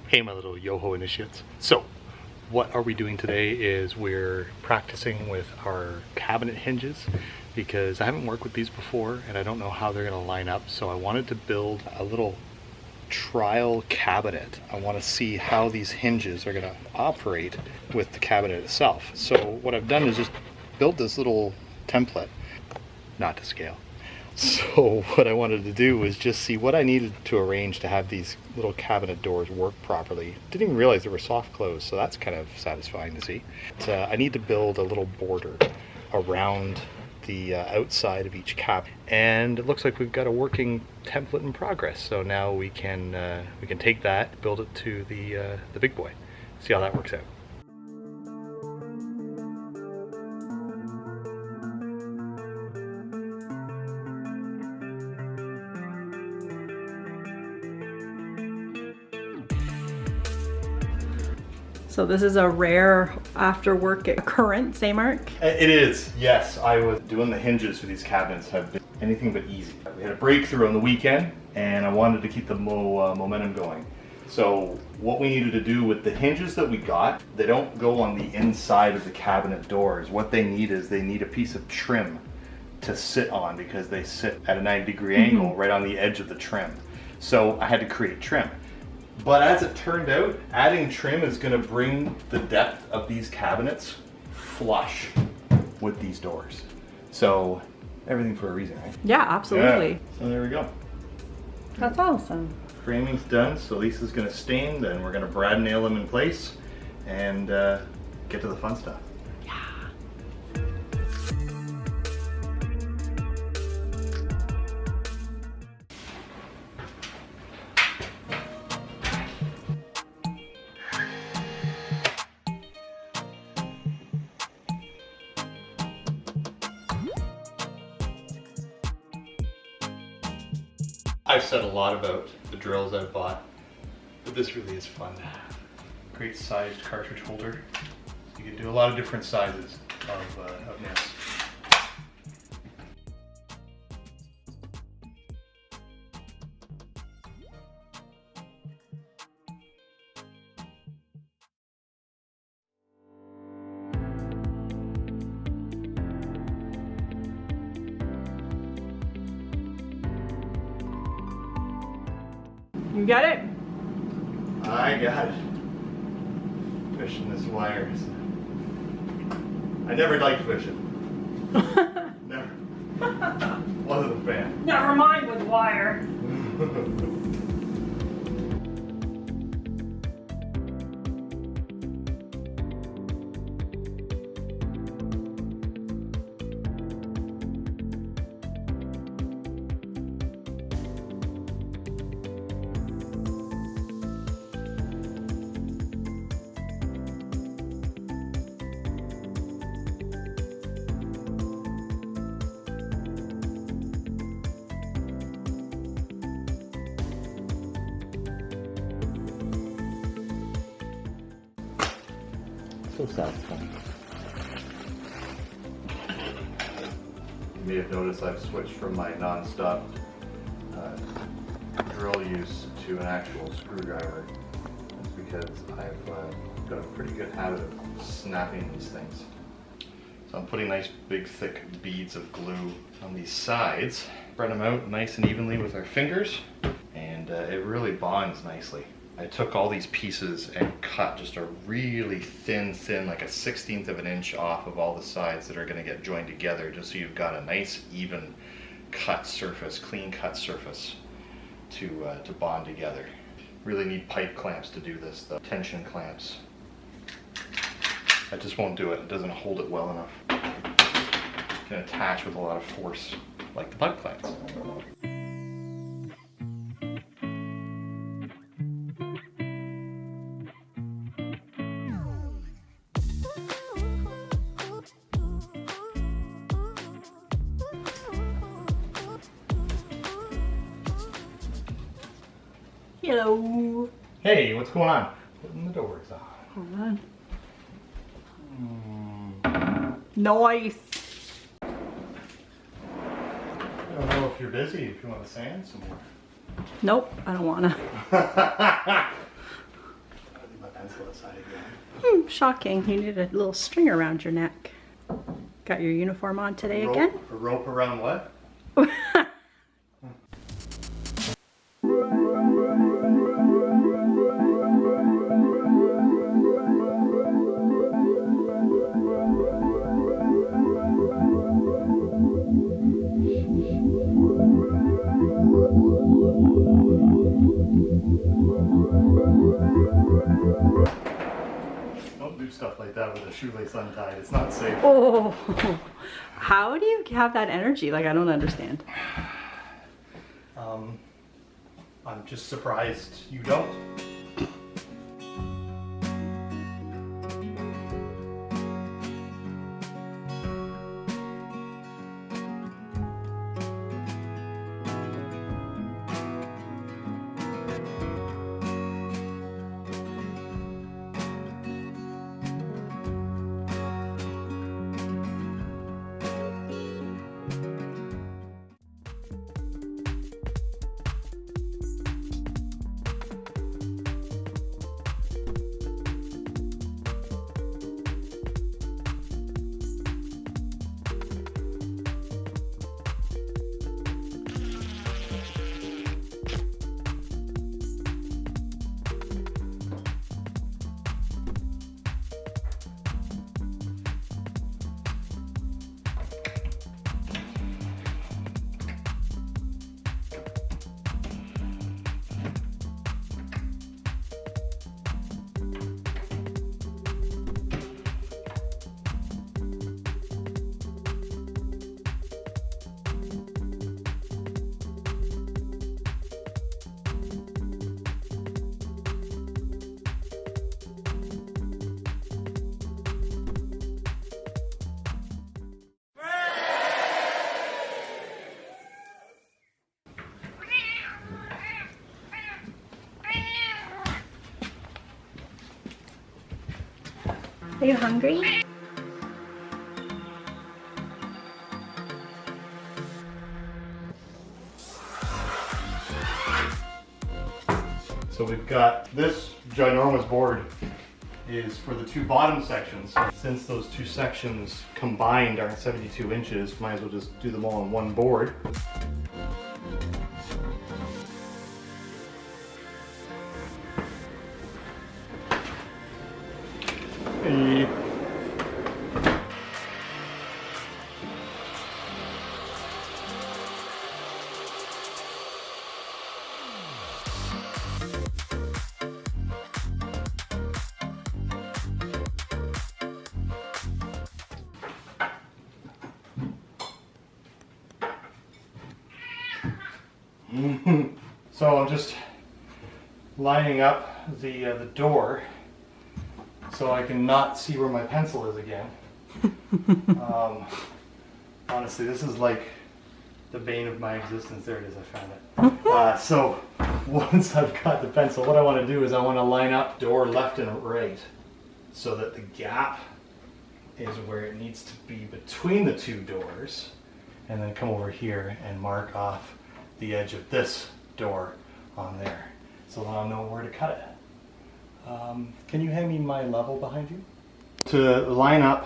Hey my little JOHO initiates. So what are we doing today is we're practicing with our cabinet hinges because I haven't worked with these before and I don't know how they're going to line up. So I wanted to build a little trial cabinet. I want to see how these hinges are going to operate with the cabinet itself. So what I've done is just build this little template, not to scale. So what I wanted to do was just see what I needed to arrange to have these little cabinet doors work properly. Didn't even realize they were soft close, so that's kind of satisfying to see. But, I need to build a little border around the outside of each cabinet, and it looks like we've got a working template in progress. So now we can take that, build it to the big boy, see how that works out. So this is a rare after work occurrence, eh Mark? It is, yes. I was doing the hinges for these cabinets have been anything but easy. We had a breakthrough on the weekend and I wanted to keep the momentum going. So what we needed to do with the hinges that we got, they don't go on the inside of the cabinet doors. What they need is they need a piece of trim to sit on because they sit at a 90-degree angle right on the edge of the trim. So I had to create trim. But as it turned out, adding trim is going to bring the depth of these cabinets flush with these doors. So everything for a reason, right? Yeah, absolutely. Yeah. So there we go. That's awesome. Framing's done, so Lisa's going to stain, then we're going to brad nail them in place and get to the fun stuff. I've said a lot about the drills I've bought, but this really is fun to have. Great sized cartridge holder. You can do a lot of different sizes of nails. You got it? I got it. Fishing this wire. I never liked fishing. Never. Wasn't a fan. Never mind with wire. So satisfying. You may have noticed I've switched from my non-stop drill use to an actual screwdriver. That's because I've got a pretty good habit of snapping these things. So I'm putting nice big thick beads of glue on these sides. Spread them out nice and evenly with our fingers, and it really bonds nicely. I took all these pieces and cut just a really thin, like a 1/16 of an inch off of all the sides that are going to get joined together, just so you've got a nice even cut surface, clean cut surface to bond together. Really need pipe clamps to do this, the tension clamps. I just won't do it. It doesn't hold it well enough. It can attach with a lot of force, like the pipe clamps. Hello. Hey, what's going on? Putting the doors on. Hold on. Nice. I don't know if you're busy, if you want to sand some more. Nope, I don't wanna. pencil aside again. Shocking. You need a little string around your neck. Got your uniform on today again? A rope around what? Don't do stuff like that with a shoelace untied. It's not safe. Oh, how do you have that energy? Like, I don't understand. I'm just surprised you don't. Are you hungry? So we've got this ginormous board is for the two bottom sections. Since those two sections combined are 72 inches, might as well just do them all on one board. Hey. So I'm just lining up the door so I can not see where my pencil is again. Honestly, this is like the bane of my existence. There it is, I found it. So once I've got the pencil, what I want to do is I want to line up door left and right so that the gap is where it needs to be between the two doors, and then come over here and mark off the edge of this door on there, so that I'll know where to cut it. Can you hand me my level behind you? To line up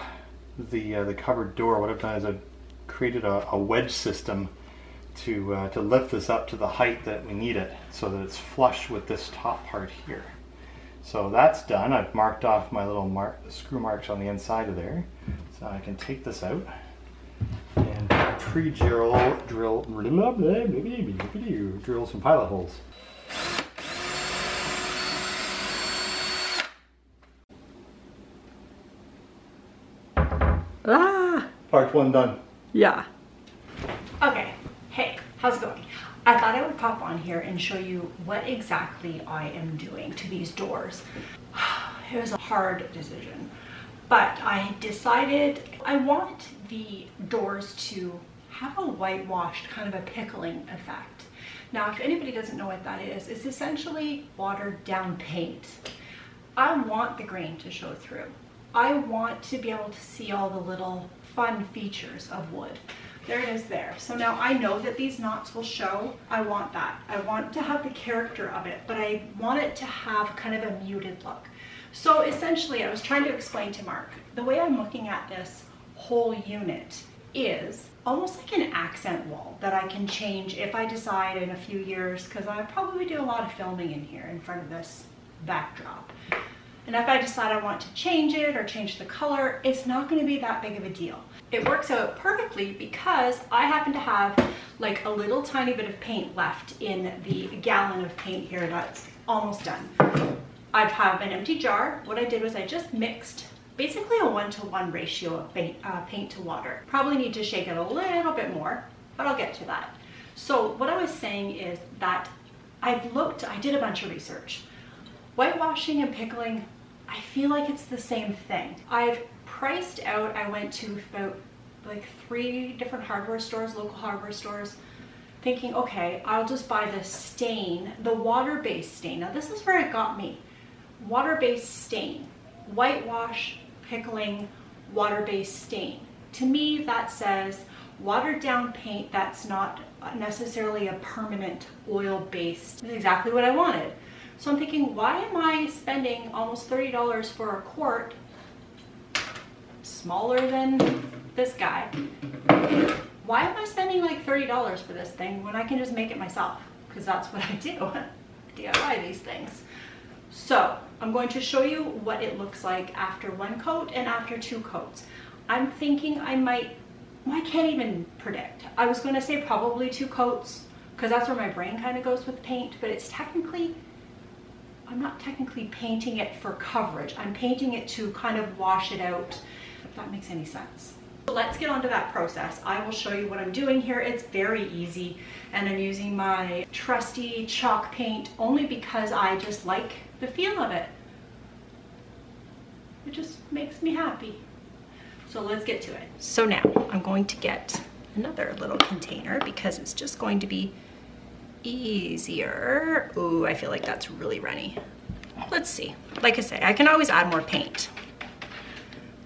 the covered door, what I've done is I've created a wedge system to lift this up to the height that we need it, so that it's flush with this top part here. So that's done. I've marked off my little screw marks on the inside of there, so I can take this out and pre-drill some pilot holes. Ah! Part one done. Yeah. Okay. Hey, how's it going? I thought I would pop on here and show you what exactly I am doing to these doors. It was a hard decision, but I decided I want the doors to have a whitewashed, kind of a pickling effect. Now, if anybody doesn't know what that is, it's essentially watered down paint. I want the grain to show through. I want to be able to see all the little fun features of wood. There it is there. So now I know that these knots will show. I want that. I want to have the character of it, but I want it to have kind of a muted look. So essentially, I was trying to explain to Mark, the way I'm looking at this whole unit is almost like an accent wall that I can change if I decide in a few years, because I probably do a lot of filming in here in front of this backdrop. And if I decide I want to change it or change the color, it's not going to be that big of a deal. It works out perfectly because I happen to have like a little tiny bit of paint left in the gallon of paint here that's almost done. I have an empty jar. What I did was I just mixed basically a 1-to-1 ratio of paint to water. Probably need to shake it a little bit more, but I'll get to that. So what I was saying is that I did a bunch of research. Whitewashing and pickling, I feel like it's the same thing. I've priced out, I went to about like 3 different hardware stores, local hardware stores, thinking, okay, I'll just buy the stain, the water-based stain. Now this is where it got me. Water-based stain, whitewash, pickling, water-based stain. To me, that says watered down paint that's not necessarily a permanent oil-based. This is exactly what I wanted. So I'm thinking, why am I spending almost $30 for a quart, smaller than this guy? Why am I spending like $30 for this thing when I can just make it myself? Because that's what I do, DIY these things. So I'm going to show you what it looks like after 1 coat and after 2 coats. I'm thinking I can't even predict. I was going to say probably 2 coats because that's where my brain kind of goes with paint, but it's technically, I'm not technically painting it for coverage. I'm painting it to kind of wash it out, if that makes any sense. So let's get on to that process. I will show you what I'm doing here. It's very easy, and I'm using my trusty chalk paint only because I just like the feel of it. It just makes me happy. So let's get to it. So now I'm going to get another little container because it's just going to be easier. Ooh, I feel like that's really runny. Let's see. Like I say, I can always add more paint,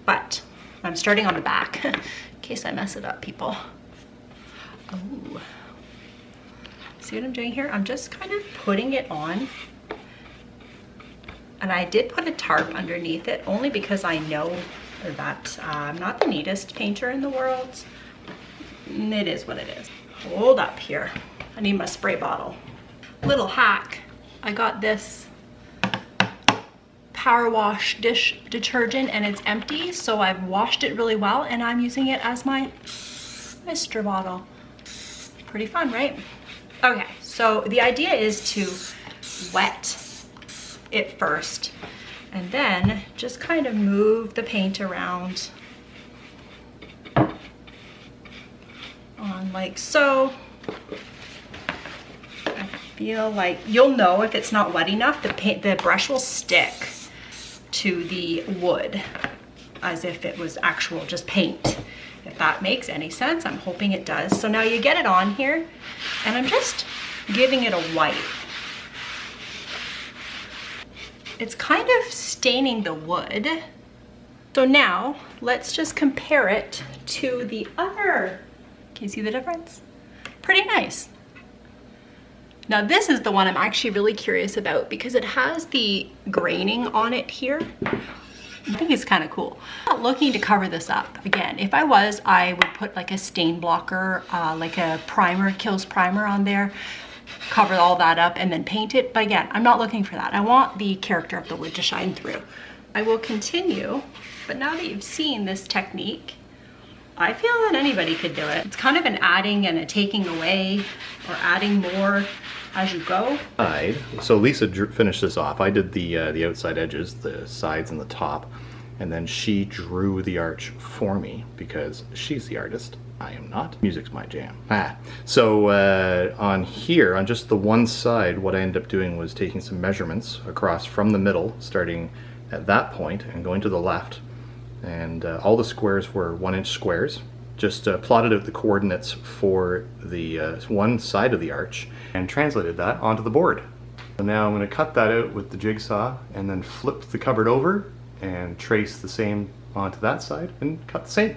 but I'm starting on the back in case I mess it up, people. Ooh. See what I'm doing here? I'm just kind of putting it on. And I did put a tarp underneath it only because I know that I'm not the neatest painter in the world. It is what it is. Hold up here. I need my spray bottle. Little hack. I got this power wash dish detergent and it's empty, so I've washed it really well and I'm using it as my mister bottle. Pretty fun, right? Okay, so the idea is to wet it first and then just kind of move the paint around on like so. I feel like you'll know if it's not wet enough, the brush will stick to the wood as if it was actual just paint. If that makes any sense, I'm hoping it does. So now you get it on here and I'm just giving it a wipe. It's kind of staining the wood. So now let's just compare it to the other. Can you see the difference? Pretty nice. Now this is the one I'm actually really curious about because it has the graining on it here. I think it's kind of cool. I'm not looking to cover this up. Again, if I was, I would put like a stain blocker, like a primer, Kills primer on there, cover all that up and then paint it. But again, I'm not looking for that. I want the character of the wood to shine through. I will continue, but now that you've seen this technique, I feel that anybody could do it. It's kind of an adding and a taking away or adding more as you go. So Lisa finished this off. I did the outside edges, the sides and the top, and then she drew the arch for me because she's the artist. I am not. Music's my jam. So on here, on just the one side, what I ended up doing was taking some measurements across from the middle, starting at that point and going to the left. And all the squares were 1-inch squares. Just plotted out the coordinates for the one side of the arch and translated that onto the board. So now I'm going to cut that out with the jigsaw and then flip the cupboard over and trace the same onto that side and cut the same.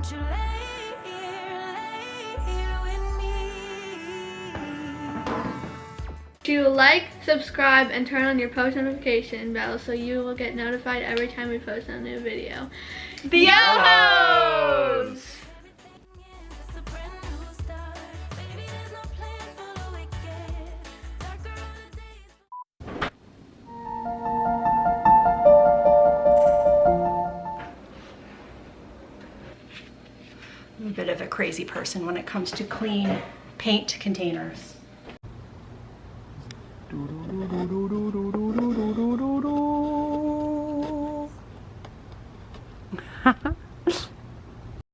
Won't you lay here with me? To like, subscribe, and turn on your post notification bell so you will get notified every time we post a new video. The JOHOs! It's a brand new start. Baby, there's no plan for the wicked. Darker are the days. I'm a bit of a crazy person when it comes to clean paint containers.